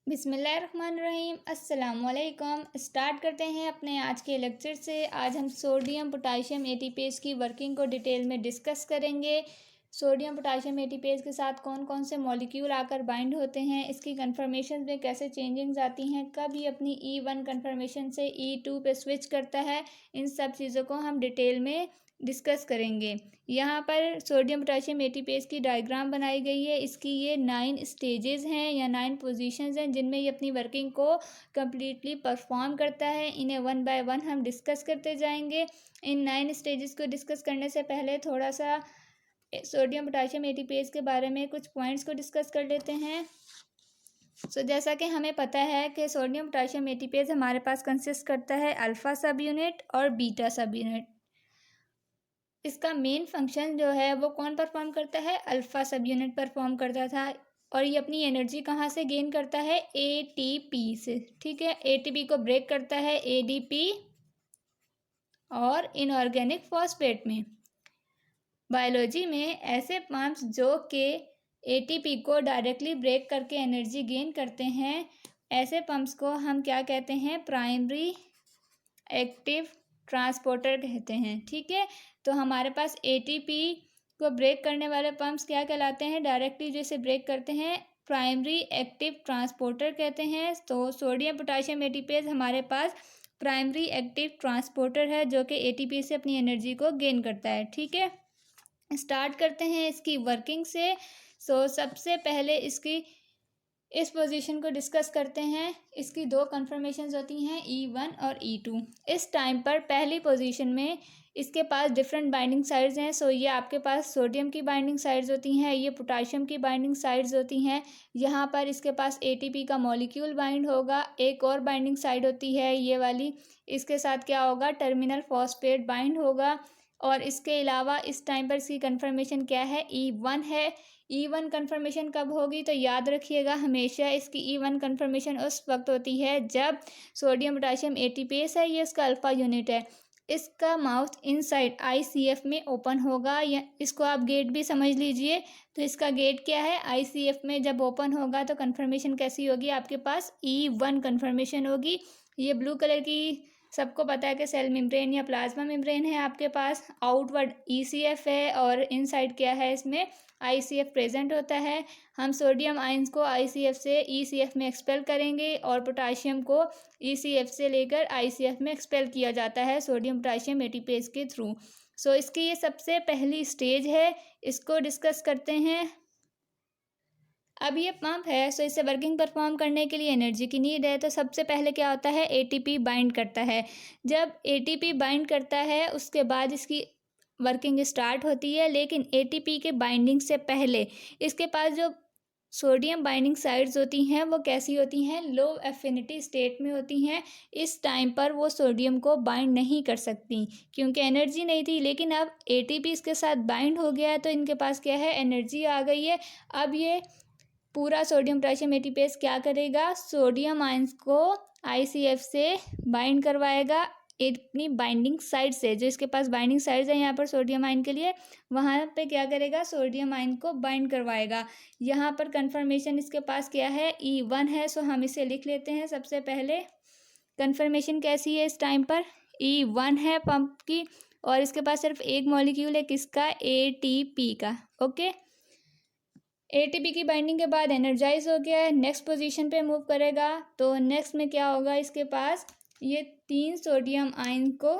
बिस्मिल्लाहिर्रहमानिर्रहीम अस्सलाम वालेकुम। स्टार्ट करते हैं अपने आज के लेक्चर से। आज हम सोडियम पोटाशियम एटीपेज की वर्किंग को डिटेल में डिस्कस करेंगे। सोडियम पोटाशियम एटीपेज के साथ कौन कौन से मॉलिक्यूल आकर बाइंड होते हैं, इसकी कन्फर्मेशन में कैसे चेंजिंग्स आती हैं, कब ये अपनी E1 कन्फर्मेशन से E2 पे स्विच करता है, इन सब चीज़ों को हम डिटेल में डिस्कस करेंगे। यहाँ पर सोडियम पोटाशियम एटीपेज की डायग्राम बनाई गई है। इसकी ये 9 स्टेजेस हैं या 9 पोजीशंस हैं जिनमें ये अपनी वर्किंग को कम्प्लीटली परफॉर्म करता है। इन्हें वन बाय वन हम डिस्कस करते जाएंगे। इन 9 स्टेजेस को डिस्कस करने से पहले थोड़ा सा सोडियम पोटाशियम एटीपेज के बारे में कुछ पॉइंट्स को डिस्कस कर लेते हैं। जैसा कि हमें पता है कि सोडियम पोटाशियम एटीपेज हमारे पास कंसिस्ट करता है अल्फ़ा सब यूनिट और बीटा सब यूनिट। इसका मेन फंक्शन जो है वो कौन परफॉर्म करता है, अल्फ़ा सब यूनिट परफॉर्म करता था। और ये अपनी एनर्जी कहाँ से गेन करता है, एटीपी से। ठीक है, एटीपी को ब्रेक करता है एडीपी और इनऑर्गेनिक फॉस्फेट में। बायोलॉजी में ऐसे पंप्स जो कि एटीपी को डायरेक्टली ब्रेक करके एनर्जी गेन करते हैं, ऐसे पंप्स को हम क्या कहते हैं, प्राइमरी एक्टिव ट्रांसपोर्टर कहते हैं। ठीक है, तो हमारे पास एटीपी को ब्रेक करने वाले पंप्स क्या कहलाते हैं, डायरेक्टली जैसे ब्रेक करते हैं प्राइमरी एक्टिव ट्रांसपोर्टर कहते हैं। तो सोडियम पोटाशियम एटीपेज हमारे पास प्राइमरी एक्टिव ट्रांसपोर्टर है जो कि एटीपी से अपनी एनर्जी को गेन करता है। ठीक है, स्टार्ट करते हैं इसकी वर्किंग से। सबसे पहले इसकी इस पोजीशन को डिस्कस करते हैं। इसकी दो कन्फर्मेशंस होती हैं, E1 और E2। इस टाइम पर पहली पोजीशन में इसके पास डिफरेंट बाइंडिंग साइड्स हैं। ये आपके पास सोडियम की बाइंडिंग साइड्स होती हैं, ये पोटाशियम की बाइंडिंग साइड्स होती हैं। यहाँ पर इसके पास एटीपी का मॉलिक्यूल बाइंड होगा। एक और बाइंडिंग साइड होती है ये वाली, इसके साथ क्या होगा, टर्मिनल फॉस्फेट बाइंड होगा। और इसके अलावा इस टाइम पर इसकी कन्फर्मेशन क्या है, E1 है। E1 कन्फर्मेशन कब होगी, तो याद रखिएगा हमेशा इसकी E1 कन्फर्मेशन उस वक्त होती है जब सोडियम पोटाशियम एटीपेज है, ये इसका अल्फ़ा यूनिट है, इसका माउथ इनसाइड ICF में ओपन होगा, या इसको आप गेट भी समझ लीजिए। तो इसका गेट क्या है, ICF में जब ओपन होगा तो कन्फर्मेशन कैसी होगी, आपके पास E1 कन्फर्मेशन होगी। ये ब्लू कलर की सबको पता है कि सेल मेम्ब्रेन या प्लाज्मा मेम्ब्रेन है आपके पास, आउटवर्ड ECF है और इनसाइड क्या है, इसमें ICF प्रेजेंट होता है। हम सोडियम आयंस को ICF से ECF में एक्सपेल करेंगे और पोटाशियम को ECF से लेकर ICF में एक्सपेल किया जाता है सोडियम पोटाशियम एटीपेज के थ्रू। इसकी ये सबसे पहली स्टेज है, इसको डिस्कस करते हैं। अब ये पंप है, इसे वर्किंग परफॉर्म करने के लिए एनर्जी की नीड है। तो सबसे पहले क्या होता है, एटीपी बाइंड करता है। जब एटीपी बाइंड करता है उसके बाद इसकी वर्किंग स्टार्ट होती है। लेकिन एटीपी के बाइंडिंग से पहले इसके पास जो सोडियम बाइंडिंग साइड्स होती हैं वो कैसी होती हैं, लो एफिनिटी स्टेट में होती हैं। इस टाइम पर वो सोडियम को बाइंड नहीं कर सकती क्योंकि एनर्जी नहीं थी। लेकिन अब एटीपी इसके साथ बाइंड हो गया है तो इनके पास क्या है, एनर्जी आ गई है। अब ये पूरा सोडियम पोटाशियम एटीपेज क्या करेगा, सोडियम आयंस को ICF से बाइंड करवाएगा अपनी बाइंडिंग साइड से। जो इसके पास बाइंडिंग साइड्स है यहाँ पर सोडियम आयन के लिए, वहाँ पे क्या करेगा, सोडियम आयन को बाइंड करवाएगा। यहाँ पर कन्फर्मेशन इसके पास क्या है, E1 है। हम इसे लिख लेते हैं। सबसे पहले कन्फर्मेशन कैसी है, इस टाइम पर E1 है पंप की, और इसके पास सिर्फ एक मॉलिक्यूल है, किसका, ATP का। ओके, एटीपी की बाइंडिंग के बाद एनर्जाइज हो गया है, नेक्स्ट पोजीशन पे मूव करेगा। तो नेक्स्ट में क्या होगा, इसके पास ये 3 सोडियम आयन को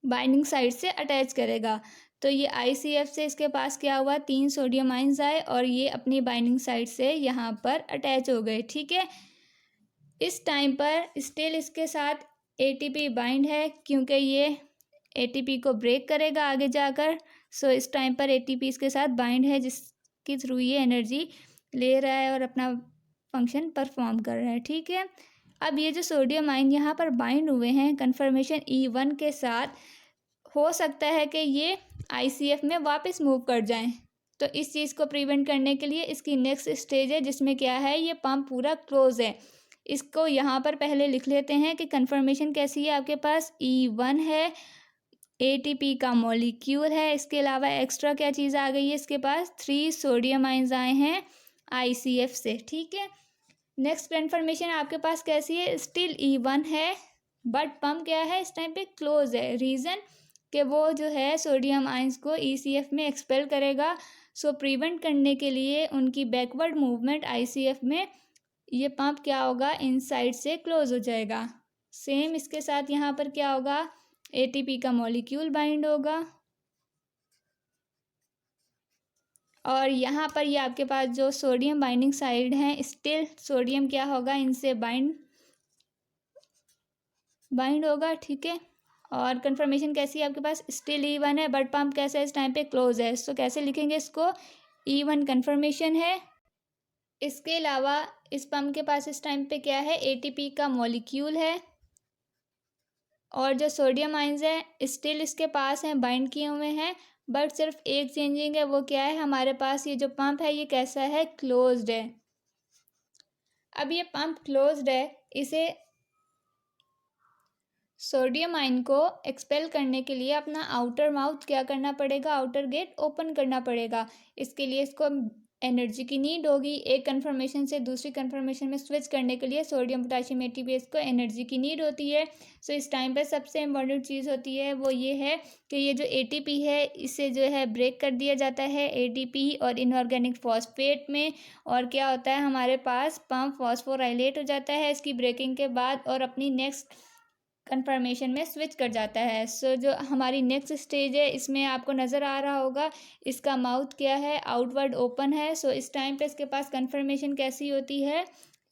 बाइंडिंग साइड से अटैच करेगा। तो ये ICF से इसके पास क्या हुआ, 3 सोडियम आयन्स आए और ये अपनी बाइंडिंग साइड से यहाँ पर अटैच हो गए। ठीक है, इस टाइम पर स्टिल इसके साथ एटीपी बाइंड है क्योंकि ये एटीपी को ब्रेक करेगा आगे जाकर। इस टाइम पर एटीपी इसके साथ बाइंड है जिसके थ्रू ये एनर्जी ले रहा है और अपना फंक्शन परफॉर्म कर रहा है। ठीक है, अब ये जो सोडियम आयन यहाँ पर बाइंड हुए हैं कन्फर्मेशन E1 के साथ, हो सकता है कि ये ICF में वापस मूव कर जाएं। तो इस चीज़ को प्रिवेंट करने के लिए इसकी नेक्स्ट स्टेज है जिसमें क्या है, ये पंप पूरा क्लोज है। इसको यहाँ पर पहले लिख लेते हैं कि कन्फर्मेशन कैसी है, आपके पास E1 है, एटीपी का मॉलिक्यूल है, इसके अलावा एक्स्ट्रा क्या चीज़ आ गई है, इसके पास 3 सोडियम आयंस आए हैं ICF से। ठीक है, नेक्स्ट कन्फर्मेशन आपके पास कैसी है, स्टिल E1 है बट पंप क्या है इस टाइम पे क्लोज है। रीज़न कि वो जो है सोडियम आयंस को ECF में एक्सपेल करेगा। सो प्रिवेंट करने के लिए उनकी बैकवर्ड मूवमेंट ICF में ये पंप क्या होगा, इनसाइड से क्लोज हो जाएगा। सेम इसके साथ यहाँ पर क्या होगा, ATP का मॉलिक्यूल बाइंड होगा और यहाँ पर ये आपके पास जो सोडियम बाइंडिंग साइड है, स्टिल सोडियम क्या होगा, इनसे बाइंड होगा। ठीक है, और कंफर्मेशन कैसी है आपके पास, स्टिल E1 है बट पंप कैसा है इस टाइम पे क्लोज है। सो कैसे लिखेंगे इसको, E1 कंफर्मेशन है। इसके अलावा इस पंप के पास इस टाइम पे क्या है, ATP का मॉलिक्यूल है और जो सोडियम आयंस है स्टिल इसके पास हैं, बाइंड किए हुए हैं बट सिर्फ एक चेंजिंग है, वो क्या है, हमारे पास ये जो पंप है ये कैसा है, क्लोज्ड है। अब ये पंप क्लोज्ड है, इसे सोडियम आयन को एक्सपेल करने के लिए अपना आउटर माउथ क्या करना पड़ेगा, आउटर गेट ओपन करना पड़ेगा। इसके लिए इसको एनर्जी की नीड होगी। एक कन्फर्मेशन से दूसरी कन्फर्मेशन में स्विच करने के लिए सोडियम पोटेशियम ATPase को एनर्जी की नीड होती है। सो इस टाइम पे सबसे इम्पॉर्टेंट चीज़ होती है वो ये है कि ये जो ATP है इसे जो है ब्रेक कर दिया जाता है ADP और इनऑर्गेनिक फॉस्फेट में, और क्या होता है हमारे पास पंप फॉस्फोराइलेट हो जाता है इसकी ब्रेकिंग के बाद और अपनी नेक्स्ट कन्फर्मेशन में स्विच कर जाता है। सो जो हमारी नेक्स्ट स्टेज है इसमें आपको नज़र आ रहा होगा इसका माउथ क्या है, आउटवर्ड ओपन है। सो इस टाइम पे इसके पास कन्फर्मेशन कैसी होती है,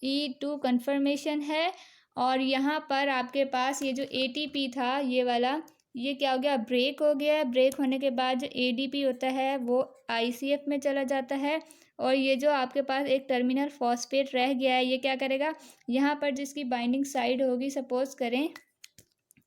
E2 कन्फर्मेशन है। और यहाँ पर आपके पास ये जो ATP था ये वाला, ये क्या हो गया, ब्रेक हो गया। ब्रेक होने के बाद जो ADP होता है वो ICF में चला जाता है और ये जो आपके पास एक टर्मिनल फॉस्फेट रह गया है ये क्या करेगा, यहाँ पर जिसकी बाइंडिंग साइड होगी, सपोज करें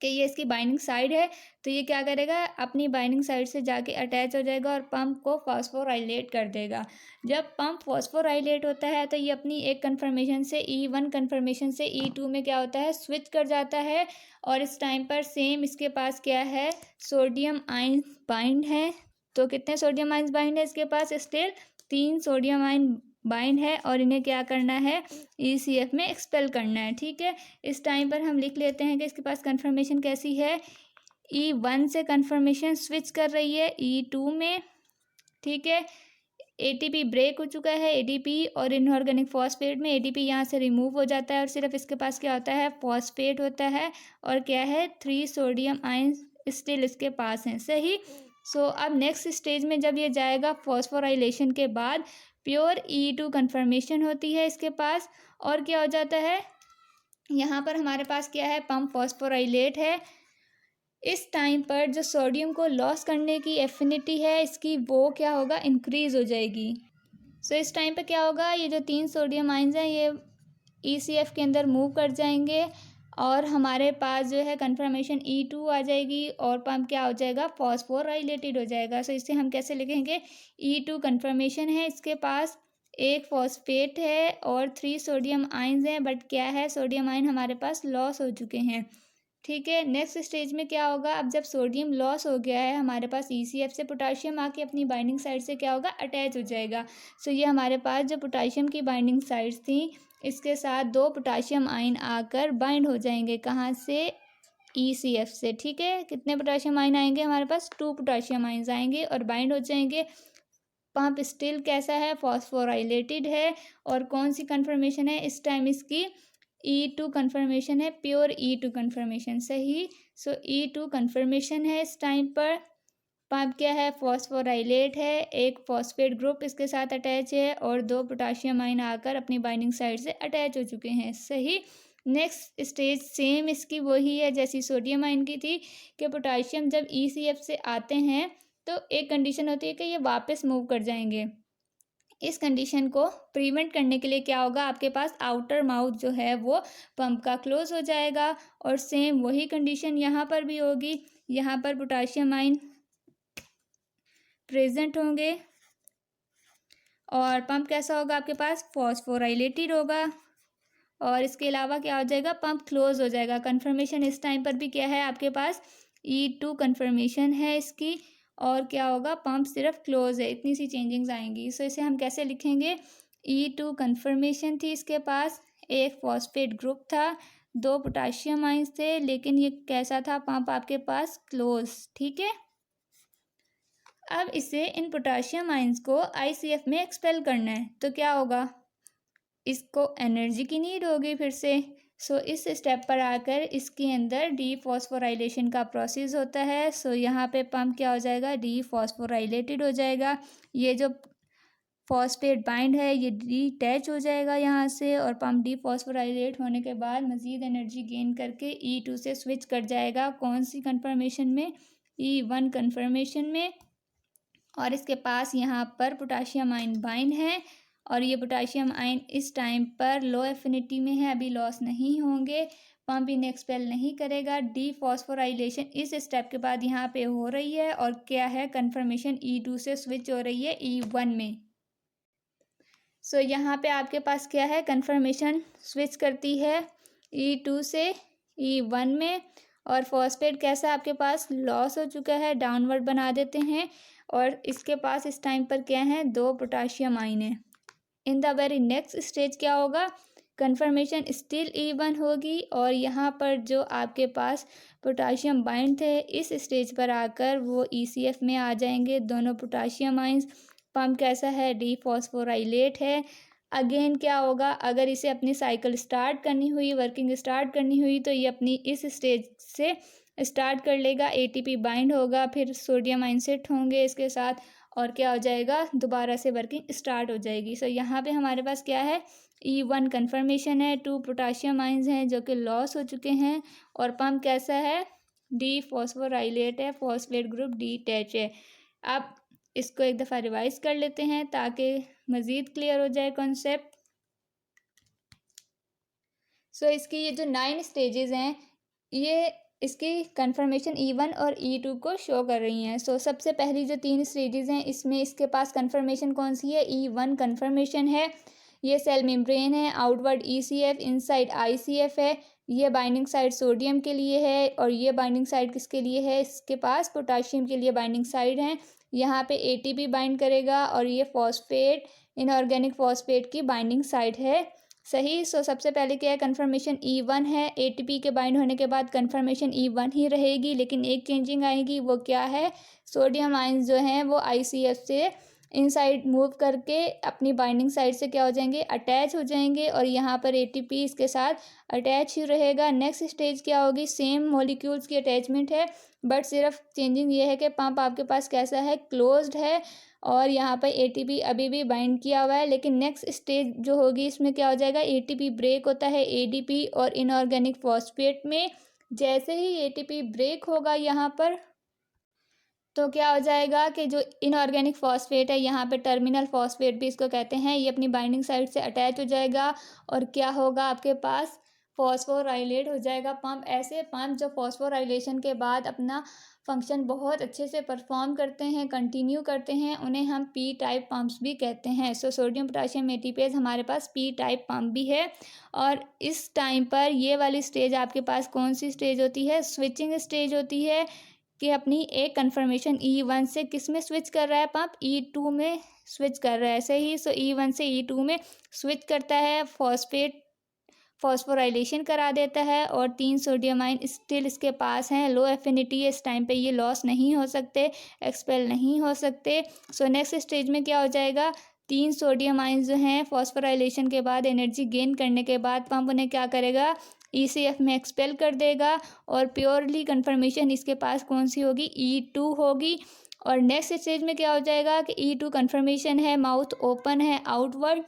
कि ये इसकी बाइंडिंग साइड है, तो ये क्या करेगा, अपनी बाइंडिंग साइड से जाके अटैच हो जाएगा और पंप को फॉस्फोराइलेट कर देगा। जब पंप फॉस्फोराइलेट होता है तो ये अपनी एक कन्फर्मेशन से E1 कन्फर्मेशन से E2 में क्या होता है, स्विच कर जाता है। और इस टाइम पर सेम इसके पास क्या है, सोडियम आयन बाइंड है। तो कितने सोडियम आयन बाइंड है इसके पास, स्टिल 3 सोडियम आयन बाइंड है और इन्हें क्या करना है, ECF में एक्सपेल करना है। ठीक है, इस टाइम पर हम लिख लेते हैं कि इसके पास कन्फर्मेशन कैसी है, E1 से कन्फर्मेशन स्विच कर रही है E2 में। ठीक है, ATP ब्रेक हो चुका है, ADP और इनऑर्गेनिक फॉस्फेट में ATP यहाँ से रिमूव हो जाता है और सिर्फ इसके पास क्या होता है, फॉस्फेट होता है और क्या है, 3 सोडियम आयन स्टिल इसके पास हैं। सही। सो अब नेक्स्ट स्टेज में जब ये जाएगा फॉस्फोराइलेशन के बाद प्योर E2 कन्फर्मेशन होती है इसके पास और क्या हो जाता है, यहाँ पर हमारे पास क्या है, पंप फॉस्फोराइलेट है। इस टाइम पर जो सोडियम को लॉस करने की एफिनिटी है इसकी वो क्या होगा, इंक्रीज हो जाएगी। सो इस टाइम पे क्या होगा, ये जो 3 सोडियम आयंस हैं ये ECF के अंदर मूव कर जाएंगे और हमारे पास जो है कन्फर्मेशन E2 आ जाएगी और पंप क्या हो जाएगा, फॉस्फोराइलेटेड हो जाएगा। सो इसे हम कैसे लिखेंगे, E2 कन्फर्मेशन है, इसके पास एक फॉस्फेट है और 3 सोडियम आयंस हैं बट क्या है, सोडियम आयन हमारे पास लॉस हो चुके हैं। ठीक है, नेक्स्ट स्टेज में क्या होगा, अब जब सोडियम लॉस हो गया है हमारे पास ECF से पोटाशियम आके अपनी बाइंडिंग साइड से क्या होगा, अटैच हो जाएगा। सो ये हमारे पास जो पोटाशियम की बाइंडिंग साइड्स थी इसके साथ 2 पोटाशियम आयन आकर बाइंड हो जाएंगे, कहाँ से, ECF से। ठीक है, कितने पोटाशियम आयन आएंगे हमारे पास, 2 पोटाशियम आयन्स आएंगे और बाइंड हो जाएंगे। पंप स्टिल कैसा है, फॉस्फोराइलेटेड है और कौन सी कन्फर्मेशन है इस टाइम इसकी, E2 कन्फर्मेशन है, प्योर E2 कन्फर्मेशन। सही। सो E2 कन्फर्मेशन है इस टाइम पर। पंप क्या है, फॉस्फोराइलेट है, एक फॉस्फेट ग्रुप इसके साथ अटैच है और 2 पोटाशियम आयन आकर अपनी बाइंडिंग साइड से अटैच हो चुके हैं। सही। नेक्स्ट स्टेज सेम इसकी वही है जैसी सोडियम आयन की थी कि पोटाशियम जब ECF से आते हैं तो एक कंडीशन होती है कि ये वापस मूव कर जाएंगे। इस कंडीशन को प्रिवेंट करने के लिए क्या होगा, आपके पास आउटर माउथ जो है वो पंप का क्लोज हो जाएगा और सेम वही कंडीशन यहाँ पर भी होगी। यहाँ पर पोटाशियम आयन प्रेजेंट होंगे और पंप कैसा होगा, आपके पास फॉस्फोराइलेटेड होगा और इसके अलावा क्या हो जाएगा, पंप क्लोज हो जाएगा। कन्फर्मेशन इस टाइम पर भी क्या है, आपके पास E2 कन्फर्मेशन है इसकी और क्या होगा, पंप सिर्फ क्लोज है। इतनी सी चेंजिंग्स आएंगी। सो इसे हम कैसे लिखेंगे, E2 कन्फर्मेशन थी इसके पास, एक फॉस्फेट ग्रुप था, 2 पोटाशियम आइंस थे, लेकिन ये कैसा था पंप आपके पास क्लोज। ठीक है, अब इसे इन पोटाशियम आइंस को ICF में एक्सपेल करना है, तो क्या होगा, इसको एनर्जी की नीड होगी फिर से। सो इस स्टेप पर आकर इसके अंदर डीफॉस्फोराइलेशन का प्रोसेस होता है। सो यहाँ पे पंप क्या हो जाएगा, डीफॉस्फोराइलेटेड हो जाएगा। ये जो फॉस्फेट बाइंड है ये डिटैच हो जाएगा यहाँ से, और पंप डीफॉस्फोराइलेट होने के बाद मज़ीद एनर्जी गेन करके E2 से स्विच कर जाएगा। कौन सी कन्फर्मेशन में, E1 कन्फर्मेशन में। और इसके पास यहाँ पर पोटाशियम आयन बाइंड है, और ये पोटाशियम आयन इस टाइम पर लो एफिनिटी में है, अभी लॉस नहीं होंगे, पंप इन्हें एक्सपेल नहीं करेगा। डीफॉस्फोराइलेशन इस स्टेप के बाद यहाँ पे हो रही है, और क्या है, कन्फर्मेशन E2 से स्विच हो रही है E1 में। सो यहाँ पे आपके पास क्या है, कन्फर्मेशन स्विच करती है E2 से E1 में, और फॉस्फेट कैसा आपके पास लॉस हो चुका है, डाउनवर्ड बना देते हैं, और इसके पास इस टाइम पर क्या है, 2 पोटाशियम आयन है। In the very next stage क्या होगा, कन्फर्मेशन स्टिल E1 होगी, और यहाँ पर जो आपके पास पोटाशियम बाइंड थे इस स्टेज पर आकर वो ECF में आ जाएंगे, दोनों पोटाशियम आइंस। पंप कैसा है, डीफॉस्फोराइलेट है। अगेन क्या होगा, अगर इसे अपनी साइकिल स्टार्ट करनी हुई, वर्किंग स्टार्ट करनी हुई, तो ये अपनी इस स्टेज से स्टार्ट कर लेगा, ATP बाइंड होगा, फिर सोडियम आयन सेट होंगे इसके साथ, और क्या हो जाएगा, दोबारा से वर्किंग स्टार्ट हो जाएगी। सो यहाँ पे हमारे पास क्या है, E1 कन्फर्मेशन है, 2 पोटाशियम आइंस हैं जो कि लॉस हो चुके हैं, और पंप कैसा है, डीफॉस्फोराइलेट है, फॉस्फेट ग्रुप डिटैच है। अब इसको एक दफ़ा रिवाइज कर लेते हैं ताकि मज़ीद क्लियर हो जाए कॉन्सेप्ट। सो इसकी ये जो 9 स्टेजेस हैं, ये इसकी कन्फर्मेशन E1 और E2 को शो कर रही हैं। सो सबसे पहली जो 3 स्टेजेस हैं, इसमें इसके पास कन्फर्मेशन कौन सी है, E1 कन्फर्मेशन है। ये सेल मेम्ब्रेन है, आउटवर्ड ECF, इनसाइड ICF है। ये बाइंडिंग साइड सोडियम के लिए है, और ये बाइंडिंग साइड किसके लिए है, इसके पास पोटाशियम के लिए बाइंडिंग साइड है। यहाँ पे ATP बाइंड करेगा, और ये फॉस्फेट, इनऑर्गेनिक फॉस्फेट की बाइंडिंग साइड है। सही। सो सबसे पहले क्या है, कन्फर्मेशन E1 है, ATP के बाइंड होने के बाद कन्फर्मेशन E1 ही रहेगी, लेकिन एक चेंजिंग आएगी, वो क्या है, सोडियम आयंस जो हैं वो ICF से इनसाइड मूव करके अपनी बाइंडिंग साइड से क्या हो जाएंगे, अटैच हो जाएंगे, और यहाँ पर ATP इसके साथ अटैच ही रहेगा। नेक्स्ट स्टेज क्या होगी, सेम मॉलिक्यूल्स की अटैचमेंट है, बट सिर्फ चेंजिंग ये है कि पंप आपके पास कैसा है, क्लोज्ड है, और यहाँ पर ATP अभी भी बाइंड किया हुआ है। लेकिन नेक्स्ट स्टेज जो होगी इसमें क्या हो जाएगा, ATP ब्रेक होता है ADP और इनऑर्गेनिक फॉस्फेट में। जैसे ही ATP ब्रेक होगा यहाँ पर, तो क्या हो जाएगा कि जो इनऑर्गेनिक फॉस्फेट है, यहाँ पे टर्मिनल फॉस्फेट भी इसको कहते हैं, ये अपनी बाइंडिंग साइड से अटैच हो जाएगा, और क्या होगा, आपके पास फॉस्फोराइलेट हो जाएगा पंप। ऐसे पंप जो फॉस्फोराइलेशन के बाद अपना फंक्शन बहुत अच्छे से परफॉर्म करते हैं, कंटिन्यू करते हैं, उन्हें हम P टाइप पंप्स भी कहते हैं। सो सोडियम पोटाशियम ATPase हमारे पास P टाइप पंप भी है। और इस टाइम पर ये वाली स्टेज आपके पास कौन सी स्टेज होती है, स्विचिंग स्टेज होती है, कि अपनी एक कन्फर्मेशन E1 से किस में स्विच कर रहा है पंप, E2 में स्विच कर रहा है। सही। सो E1 से E2 में स्विच करता है, फॉस्फेट फॉस्फोराइलेशन करा देता है, और 3 सोडियम आयन स्टिल इसके पास हैं, लो एफिनिटी है, इस टाइम पे ये लॉस नहीं हो सकते, एक्सपेल नहीं हो सकते। सो नेक्स्ट स्टेज में क्या हो जाएगा, 3 सोडियम आयन जो हैं फॉस्फोराइलेशन के बाद एनर्जी गेन करने के बाद पंप उन्हें क्या करेगा, ECF में एक्सपेल कर देगा, और प्योरली कन्फर्मेशन इसके पास कौन सी होगी, E2 होगी। और नेक्स्ट स्टेज में क्या हो जाएगा कि E2 कन्फर्मेशन है, माउथ ओपन है आउटवर्ड,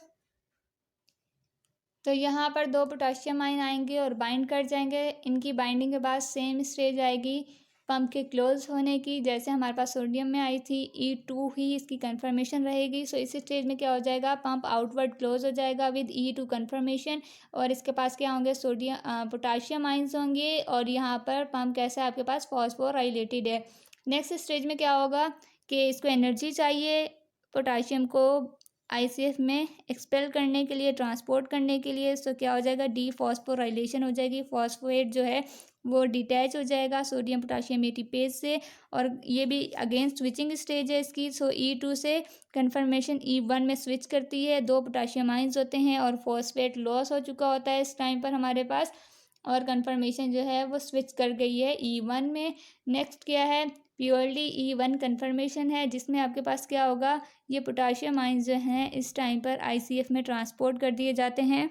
तो यहाँ पर 2 पोटाशियम आयन आएंगे और बाइंड कर जाएंगे। इनकी बाइंडिंग के बाद सेम स्टेज आएगी पंप के क्लोज होने की, जैसे हमारे पास सोडियम में आई थी, E2 ही इसकी कन्फर्मेशन रहेगी। सो इस स्टेज में क्या हो जाएगा, पंप आउटवर्ड क्लोज हो जाएगा विद E2 कन्फर्मेशन, और इसके पास क्या होंगे, सोडियम पोटाशियम आइंस होंगे, और यहाँ पर पंप कैसा है, आपके पास फॉस्फोराइलेटेड है। नेक्स्ट स्टेज में क्या होगा कि इसको एनर्जी चाहिए, पोटाशियम को ICF में एक्सपेल करने के लिए, ट्रांसपोर्ट करने के लिए। सो क्या हो जाएगा, डीफॉस्फोराइलेशन हो जाएगी, फॉस्फेट जो है वो डिटैच हो जाएगा सोडियम पोटाशियम एटीपेज से, और ये भी अगेन स्विचिंग स्टेज है इसकी। सो E2 से कन्फर्मेशन E1 में स्विच करती है, 2 पोटाशियम आइंस होते हैं और फॉस्फेट लॉस हो चुका होता है इस टाइम पर हमारे पास, और कन्फर्मेशन जो है वो स्विच कर गई है E1 में। नेक्स्ट क्या है, प्योरली E1 कन्फर्मेशन है, जिसमें आपके पास क्या होगा, ये पोटाशियम आइंस जो हैं इस टाइम पर ICF में ट्रांसपोर्ट कर दिए जाते हैं,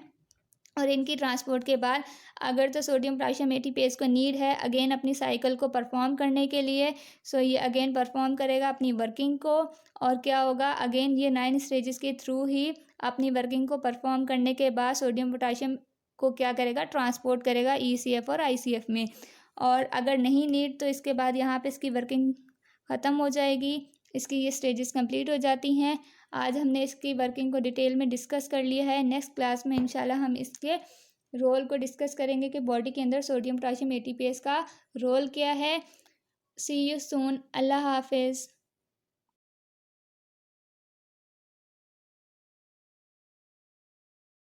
और इनकी ट्रांसपोर्ट के बाद अगर तो सोडियम पोटाशियम एटीपेज को नीड है अगेन अपनी साइकिल को परफॉर्म करने के लिए, सो ये अगेन परफॉर्म करेगा अपनी वर्किंग को, और क्या होगा, अगेन ये 9 स्टेजेस के थ्रू ही अपनी वर्किंग को परफॉर्म करने के बाद सोडियम पोटाशियम को क्या करेगा, ट्रांसपोर्ट करेगा ECF और ICF में। और अगर नहीं नीड तो इसके बाद यहाँ पे इसकी वर्किंग ख़त्म हो जाएगी, इसकी ये स्टेजेस कंप्लीट हो जाती हैं। आज हमने इसकी वर्किंग को डिटेल में डिस्कस कर लिया है। नेक्स्ट क्लास में इंशाल्लाह हम इसके रोल को डिस्कस करेंगे कि बॉडी के अंदर सोडियम पोटाशियम एटीपेज का रोल क्या है। सी यू सून। अल्लाह हाफिज़।